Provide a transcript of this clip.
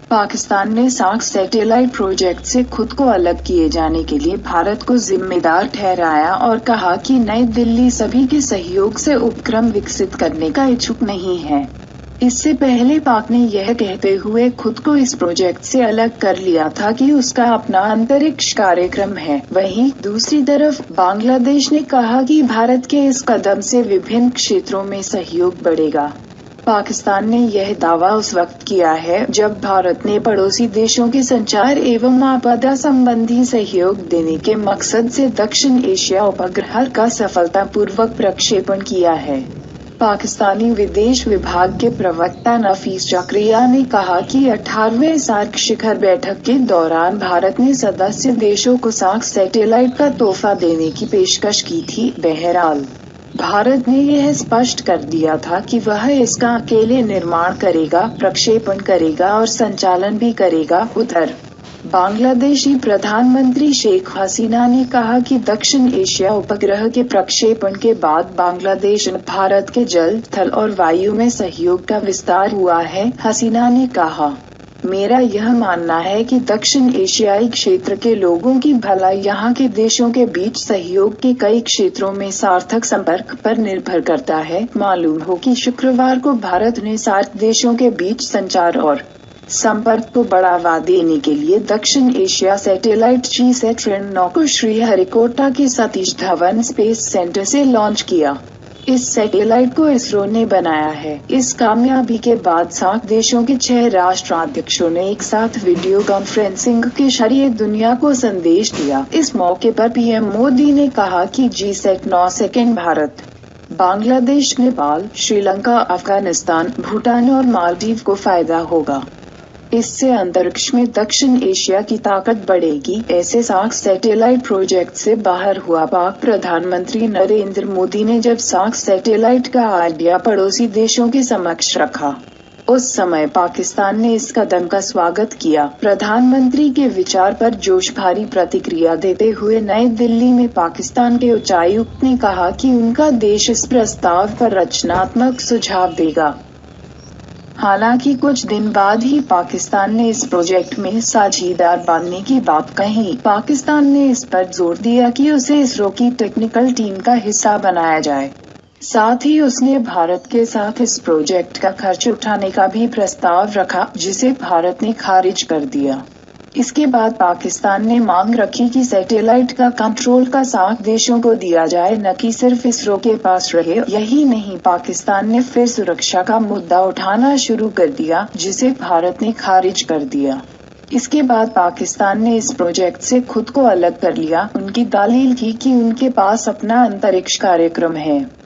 पाकिस्तान ने SAARC satellite project से खुद को अलग किए जाने के लिए भारत को जिम्मेदार ठहराया और कहा कि नई दिल्ली सभी के सहयोग से उपक्रम विकसित करने का इच्छुक नहीं है। इससे पहले पाक ने यह कहते हुए खुद को इस प्रोजेक्ट से अलग कर लिया था कि उसका अपना अंतरिक्ष कार्यक्रम है। वहीं दूसरी तरफ बांग्लादेश ने कहा कि भारत के इस कदम से विभिन्न क्षेत्रों में सहयोग बढ़ेगा। पाकिस्तान ने यह दावा उस वक्त किया है जब भारत ने पड़ोसी देशों के संचार एवं आपदा संबंधी सहयोग देने के मकसद से दक्षिण एशिया उपग्रह का सफलतापूर्वक प्रक्षेपण किया है। पाकिस्तानी विदेश विभाग के प्रवक्ता नफीस जकरिया ने कहा कि 18वें सार्क शिखर बैठक के दौरान भारत ने सदस्य देशों को सार्क सैटेलाइट का तोहफा देने की पेशकश की थी। बहरहाल भारत ने यह स्पष्ट कर दिया था कि वह इसका अकेले निर्माण करेगा, प्रक्षेपण करेगा और संचालन भी करेगा। उधर बांग्लादेशी प्रधानमंत्री शेख हसीना ने कहा कि दक्षिण एशिया उपग्रह के प्रक्षेपण के बाद बांग्लादेश भारत के जल, थल और वायु में सहयोग का विस्तार हुआ है। हसीना ने कहा, मेरा यह मानना है कि दक्षिण एशियाई क्षेत्र के लोगों की भलाई यहाँ के देशों के बीच सहयोग के कई क्षेत्रों में सार्थक संपर्क पर निर्भर करता है। मालूम हो कि शुक्रवार को भारत ने सार्क देशों के बीच संचार और संपर्क को बढ़ावा देने के लिए दक्षिण एशिया सैटेलाइट GSAT-9 को श्रीहरिकोटा के सतीश धवन स्पेस सेंटर से लॉन्च किया। इस सैटेलाइट को इसरो ने बनाया है। इस कामयाबी के बाद सार्क देशों के 6 राष्ट्राध्यक्षों ने एक साथ वीडियो कॉन्फ्रेंसिंग के जरिए दुनिया को संदेश दिया। इस मौके पर पीएम मोदी ने कहा कि GSAT-9 से भारत, बांग्लादेश, नेपाल, श्रीलंका, अफगानिस्तान, भूटान और मालदीव को फायदा होगा। इससे अंतरिक्ष में दक्षिण एशिया की ताकत बढ़ेगी। ऐसे सार्क सैटेलाइट प्रोजेक्ट से बाहर हुआ पाक प्रधानमंत्री नरेंद्र मोदी ने जब सार्क सैटेलाइट का आइडिया पड़ोसी देशों के समक्ष रखा, उस समय पाकिस्तान ने इस कदम का स्वागत किया। प्रधानमंत्री के विचार पर जोश भरी प्रतिक्रिया देते हुए नई दिल्ली में पाकिस्तान के उच्चायुक्त ने कहा कि उनका देश इस प्रस्ताव पर रचनात्मक सुझाव देगा। हालांकि कुछ दिन बाद ही पाकिस्तान ने इस प्रोजेक्ट में साझेदार बनने की बात कही। पाकिस्तान ने इस पर जोर दिया कि उसे इसरो की टेक्निकल टीम का हिस्सा बनाया जाए। साथ ही उसने भारत के साथ इस प्रोजेक्ट का खर्च उठाने का भी प्रस्ताव रखा, जिसे भारत ने खारिज कर दिया। इसके बाद पाकिस्तान ने मांग रखी कि सैटेलाइट का कंट्रोल का सार्क देशों को दिया जाए, न कि सिर्फ इसरो के पास रहे। यही नहीं, पाकिस्तान ने फिर सुरक्षा का मुद्दा उठाना शुरू कर दिया, जिसे भारत ने खारिज कर दिया। इसके बाद पाकिस्तान ने इस प्रोजेक्ट से खुद को अलग कर लिया। उनकी दलील थी कि उनके पास अपना अंतरिक्ष कार्यक्रम है।